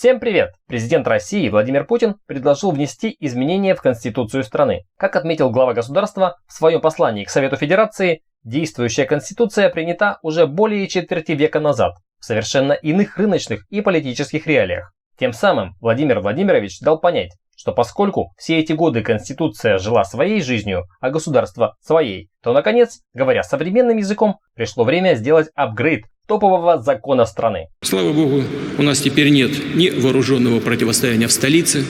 Всем привет! Президент России Владимир Путин предложил внести изменения в Конституцию страны. Как отметил глава государства в своем послании к Совету Федерации, действующая Конституция принята уже более четверти века назад, в совершенно иных рыночных и политических реалиях. Тем самым Владимир Владимирович дал понять, что поскольку все эти годы Конституция жила своей жизнью, а государство своей, то наконец, говоря современным языком, пришло время сделать апгрейд топового закона страны. Слава богу, у нас теперь нет ни вооруженного противостояния в столице,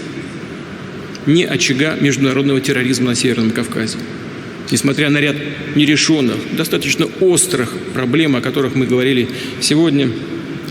ни очага международного терроризма на Северном Кавказе. Несмотря на ряд нерешенных, достаточно острых проблем, о которых мы говорили сегодня,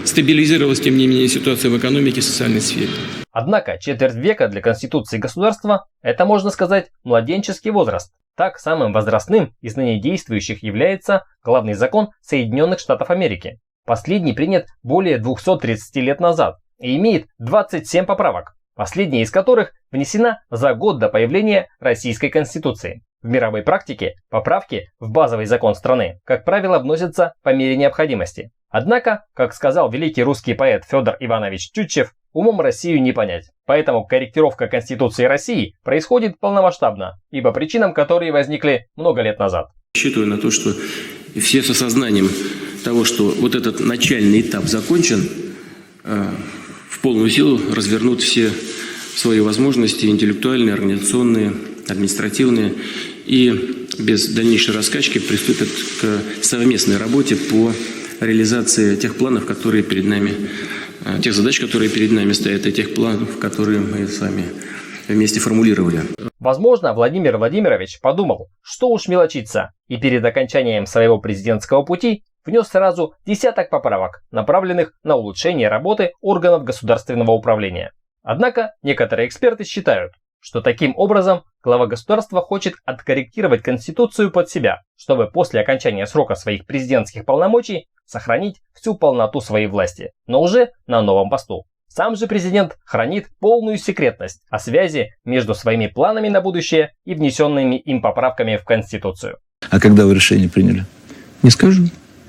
стабилизировалась, тем не менее, ситуация в экономике и социальной сфере. Однако четверть века для Конституции государства – это, можно сказать, младенческий возраст. Так, самым возрастным из ныне действующих является главный закон Соединенных Штатов Америки. Последний принят более 230 лет назад и имеет 27 поправок, последняя из которых внесена за год до появления Российской Конституции. В мировой практике поправки в базовый закон страны, как правило, вносятся по мере необходимости. Однако, как сказал великий русский поэт Федор Иванович Тютчев, умом Россию не понять. Поэтому корректировка Конституции России происходит полномасштабно, и по причинам, которые возникли много лет назад. Рассчитываю на то, что все с осознанием того, что вот этот начальный этап закончен, в полную силу развернут все свои возможности интеллектуальные, организационные, административные и без дальнейшей раскачки приступят к совместной работе по реализации тех планов, которые перед нами, тех задач, которые перед нами стоят, и тех планов, которые мы с вами вместе формулировали. Возможно, Владимир Владимирович подумал, что уж мелочиться, и перед окончанием своего президентского пути внес сразу десяток поправок, направленных на улучшение работы органов государственного управления. Однако некоторые эксперты считают, что таким образом глава государства хочет откорректировать Конституцию под себя, чтобы после окончания срока своих президентских полномочий сохранить всю полноту своей власти, но уже на новом посту. Сам же президент хранит полную секретность о связи между своими планами на будущее и внесенными им поправками в Конституцию. А когда вы решение приняли? Не скажу.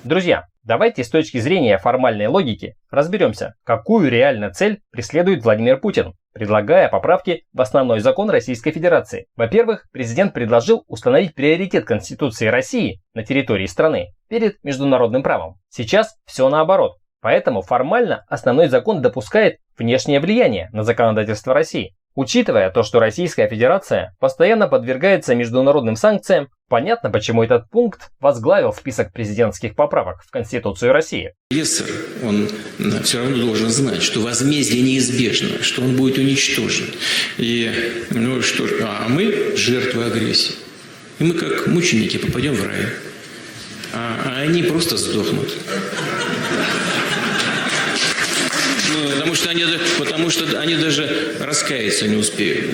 Друзья, давайте с точки зрения формальной логики разберемся, какую реально цель преследует Владимир Путин, предлагая поправки в основной закон Российской Федерации. Во-первых, президент предложил установить приоритет Конституции России на территории страны перед международным правом. Сейчас все наоборот. Поэтому формально основной закон допускает внешнее влияние на законодательство России. Учитывая то, что Российская Федерация постоянно подвергается международным санкциям, понятно, почему этот пункт возглавил список президентских поправок в Конституцию России. Агрессор, он все равно должен знать, что возмездие неизбежно, что он будет уничтожен. И, а мы жертвы агрессии. И мы как мученики попадем в рай. А они просто сдохнут. Потому что они даже раскаяться не успеют.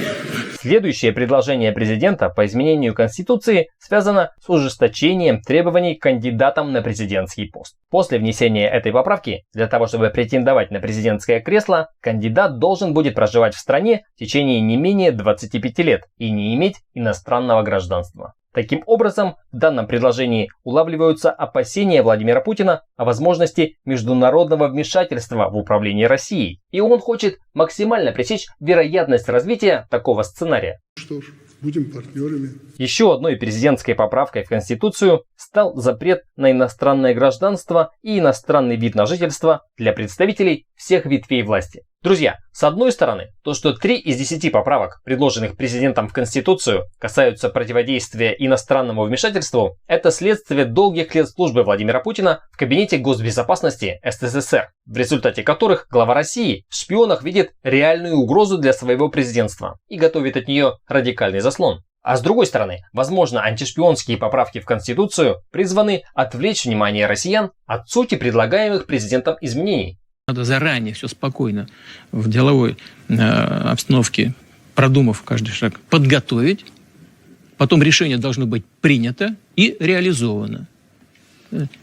Следующее предложение президента по изменению Конституции связано с ужесточением требований к кандидатам на президентский пост. После внесения этой поправки, для того чтобы претендовать на президентское кресло, кандидат должен будет проживать в стране в течение не менее 25 лет и не иметь иностранного гражданства. Таким образом, в данном предложении улавливаются опасения Владимира Путина о возможности международного вмешательства в управление Россией, и он хочет максимально пресечь вероятность развития такого сценария. Что ж, будем партнерами. Еще одной президентской поправкой в Конституцию стал запрет на иностранное гражданство и иностранный вид на жительство для представителей всех ветвей власти. Друзья, с одной стороны, то, что 3 из 10 поправок, предложенных президентом в Конституцию, касаются противодействия иностранному вмешательству, это следствие долгих лет службы Владимира Путина в Кабинете госбезопасности СССР, в результате которых глава России в шпионах видит реальную угрозу для своего президентства и готовит от нее радикальный заслон. А с другой стороны, возможно, антишпионские поправки в Конституцию призваны отвлечь внимание россиян от сути предлагаемых президентом изменений. Надо заранее все спокойно в деловой обстановке, продумав каждый шаг, подготовить. Потом решение должно быть принято и реализовано.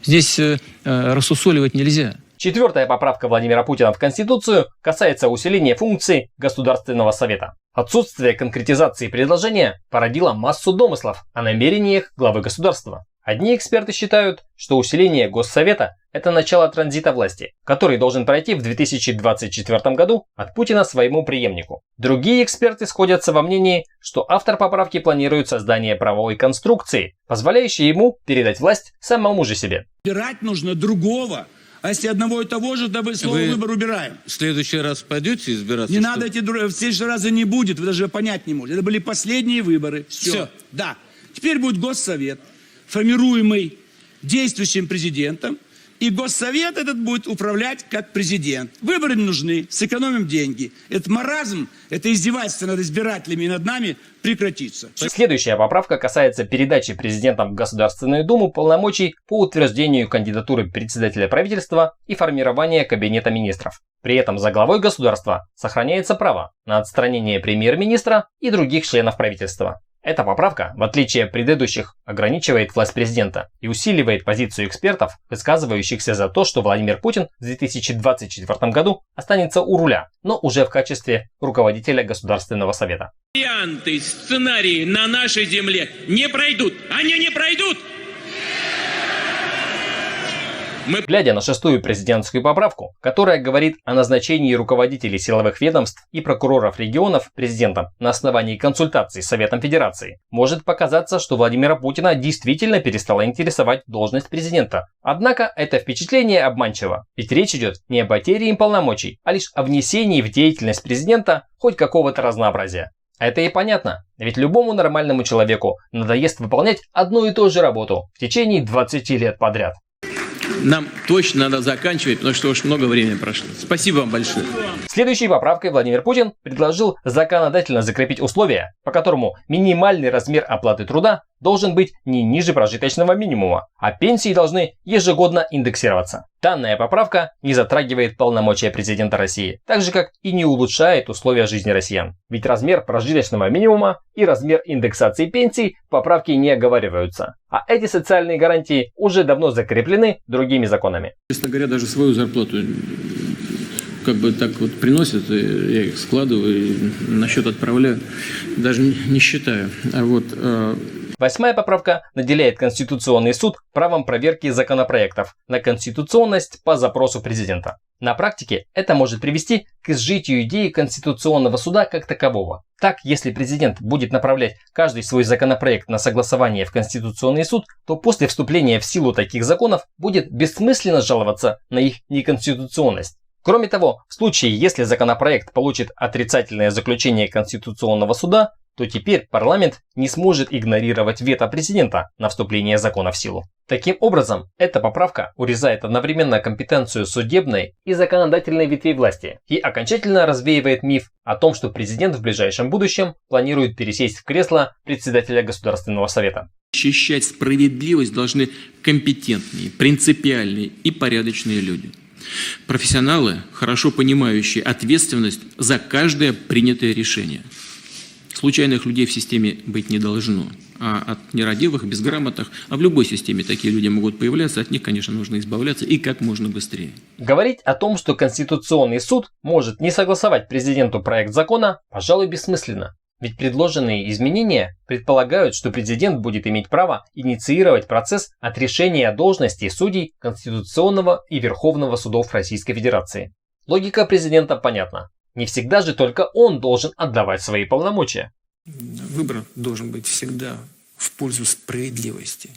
Здесь рассусоливать нельзя. Четвертая поправка Владимира Путина в Конституцию касается усиления функций Государственного Совета. Отсутствие конкретизации предложения породило массу домыслов о намерениях главы государства. Одни эксперты считают, что усиление Госсовета это начало транзита власти, который должен пройти в 2024 году от Путина своему преемнику. Другие эксперты сходятся во мнении, что автор поправки планирует создание правовой конструкции, позволяющей ему передать власть самому же себе. Убирать нужно другого. А если одного и того же, то слово выбор убираем. В следующий раз пойдете избираться? Не надо в следующий раз не будет, вы даже понять не можете. Это были последние выборы. Все. Да. Теперь будет Госсовет, формируемый действующим президентом. И Госсовет этот будет управлять как президент. Выборы нужны, сэкономим деньги. Этот маразм, это издевательство над избирателями и над нами прекратится. Следующая поправка касается передачи президентом в Государственную Думу полномочий по утверждению кандидатуры председателя правительства и формирования Кабинета министров. При этом за главой государства сохраняется право на отстранение премьер-министра и других членов правительства. Эта поправка, в отличие от предыдущих, ограничивает власть президента и усиливает позицию экспертов, высказывающихся за то, что Владимир Путин в 2024 году останется у руля, но уже в качестве руководителя Государственного совета. Варианты, сценарии на нашей земле не пройдут. Они не пройдут! Глядя на шестую президентскую поправку, которая говорит о назначении руководителей силовых ведомств и прокуроров регионов президентом на основании консультаций с Советом Федерации, может показаться, что Владимира Путина действительно перестала интересовать должность президента. Однако это впечатление обманчиво, ведь речь идет не о потере им полномочий, а лишь о внесении в деятельность президента хоть какого-то разнообразия. Это и понятно, ведь любому нормальному человеку надоест выполнять одну и ту же работу в течение 20 лет подряд. Нам точно надо заканчивать, потому что уж много времени прошло. Спасибо вам большое. Следующей поправкой Владимир Путин предложил законодательно закрепить условия, по которому минимальный размер оплаты труда должен быть не ниже прожиточного минимума, а пенсии должны ежегодно индексироваться. Данная поправка не затрагивает полномочия президента России, так же как и не улучшает условия жизни россиян. Ведь размер прожиточного минимума и размер индексации пенсий в поправке не оговариваются. А эти социальные гарантии уже давно закреплены другими законами. Честно говоря, даже свою зарплату как бы так вот приносят, я их складываю и на счет отправляю, даже не считаю. Восьмая поправка наделяет Конституционный суд правом проверки законопроектов на конституционность по запросу президента. На практике это может привести к изжитию идеи Конституционного суда как такового. Так, если президент будет направлять каждый свой законопроект на согласование в Конституционный суд, то после вступления в силу таких законов будет бессмысленно жаловаться на их неконституционность. Кроме того, в случае, если законопроект получит отрицательное заключение Конституционного суда, то теперь парламент не сможет игнорировать вето президента на вступление закона в силу. Таким образом, эта поправка урезает одновременно компетенцию судебной и законодательной ветвей власти и окончательно развеивает миф о том, что президент в ближайшем будущем планирует пересесть в кресло председателя Государственного совета. Защищать справедливость должны компетентные, принципиальные и порядочные люди. Профессионалы, хорошо понимающие ответственность за каждое принятое решение. Случайных людей в системе быть не должно. А от нерадивых, безграмотных, а в любой системе такие люди могут появляться, от них, конечно, нужно избавляться и как можно быстрее. Говорить о том, что Конституционный суд может не согласовать президенту проект закона, пожалуй, бессмысленно. Ведь предложенные изменения предполагают, что президент будет иметь право инициировать процесс отрешения должности судей Конституционного и Верховного судов Российской Федерации. Логика президента понятна. Не всегда же только он должен отдавать свои полномочия. Выбор должен быть всегда в пользу справедливости.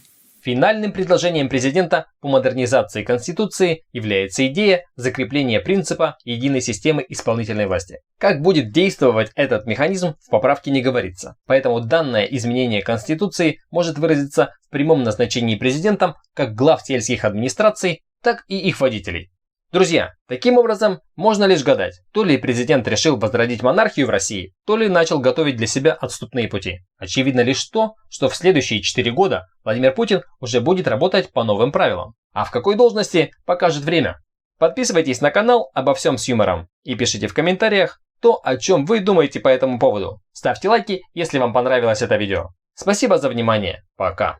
Финальным предложением президента по модернизации Конституции является идея закрепления принципа единой системы исполнительной власти. Как будет действовать этот механизм, в поправке не говорится. Поэтому данное изменение Конституции может выразиться в прямом назначении президентом как глав сельских администраций, так и их водителей. Друзья, таким образом можно лишь гадать, то ли президент решил возродить монархию в России, то ли начал готовить для себя отступные пути. Очевидно лишь то, что в следующие 4 года Владимир Путин уже будет работать по новым правилам. А в какой должности, покажет время. Подписывайтесь на канал «Обо всем с юмором» и пишите в комментариях то, о чем вы думаете по этому поводу. Ставьте лайки, если вам понравилось это видео. Спасибо за внимание. Пока.